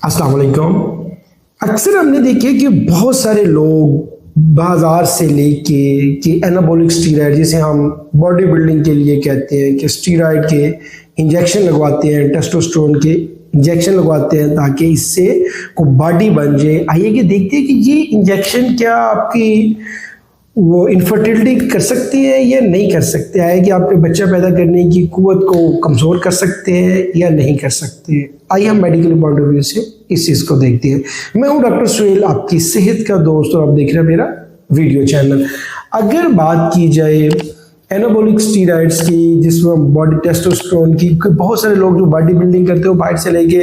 अस्सलाम वालेकुम। अक्सर हमने देखे कि बहुत सारे लोग बाज़ार से लेके कि एनाबॉलिक स्टीरॉयड जिसे हम बॉडी बिल्डिंग के लिए कहते हैं कि स्टीरॉयड के इंजेक्शन लगवाते हैं, टेस्टोस्टेरोन के इंजेक्शन लगवाते हैं ताकि इससे को बॉडी बन जाए। आइए कि देखते हैं कि ये इंजेक्शन क्या आपकी वो इनफर्टिलिटी कर सकती है या नहीं कर सकते हैं, कि आपके बच्चा पैदा करने की कुव्वत को कमज़ोर कर सकते हैं या नहीं कर सकते हैं। आइए हम मेडिकल पॉइंट ऑफ व्यू से इस चीज़ को देखते हैं। मैं हूं डॉक्टर सुहेल, आपकी सेहत का दोस्त, और आप देख रहे हैं मेरा वीडियो चैनल। अगर बात की जाए एनाबॉलिक स्टीरॉयड्स की, जिसमें बॉडी टेस्टोस्टेरोन की, बहुत सारे लोग जो बॉडी बिल्डिंग करते हैं बाहर से लेके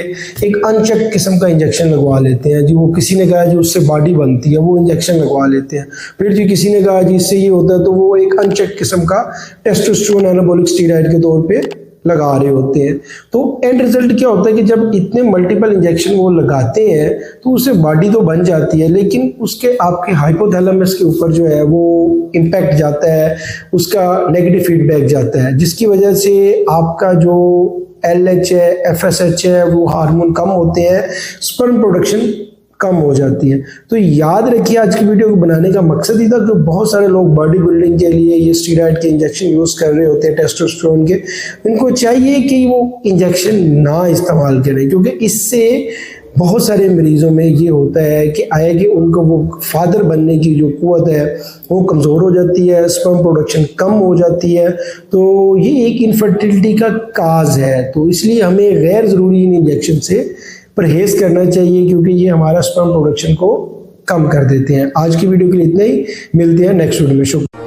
एक अनचेक किस्म का इंजेक्शन लगवा लेते हैं जी। वो किसी ने कहा जी उससे बॉडी बनती है, वो इंजेक्शन लगवा लेते हैं। फिर जी किसी ने कहा जी इससे ये होता है, तो वो एक अनचेक किस्म का टेस्टोस्टेरोन एनाबॉलिक स्टीरॉयड के तौर पे लगा रहे होते हैं। तो एंड रिजल्ट क्या होता है कि जब इतने मल्टीपल इंजेक्शन वो लगाते हैं तो उससे बॉडी तो बन जाती है, लेकिन उसके आपके हाइपोथैलेमस के ऊपर जो है वो इम्पैक्ट जाता है, उसका नेगेटिव फीडबैक जाता है, जिसकी वजह से आपका जो LH है, FSH है, वो हार्मोन कम होते हैं, स्पर्म प्रोडक्शन कम हो जाती है। तो याद रखिए आज की वीडियो को बनाने का मकसद ही था कि बहुत सारे लोग बॉडी बिल्डिंग के लिए ये स्टीरॉयड के इंजेक्शन यूज़ कर रहे होते हैं टेस्टोस्टेरोन के। उनको चाहिए कि वो इंजेक्शन ना इस्तेमाल करें, क्योंकि इससे बहुत सारे मरीज़ों में ये होता है कि आए कि उनको वो फादर बनने की जो कुव्वत है वो कमज़ोर हो जाती है, स्पर्म प्रोडक्शन कम हो जाती है। तो ये एक इनफर्टिलिटी का काज है। तो इसलिए हमें गैर ज़रूरी इन इंजेक्शन से परहेज़ करना चाहिए, क्योंकि ये हमारा स्पर्म प्रोडक्शन को कम कर देते हैं। आज की वीडियो के लिए इतना ही, मिलते हैं नेक्स्ट वीडियो में। शुक्रिया।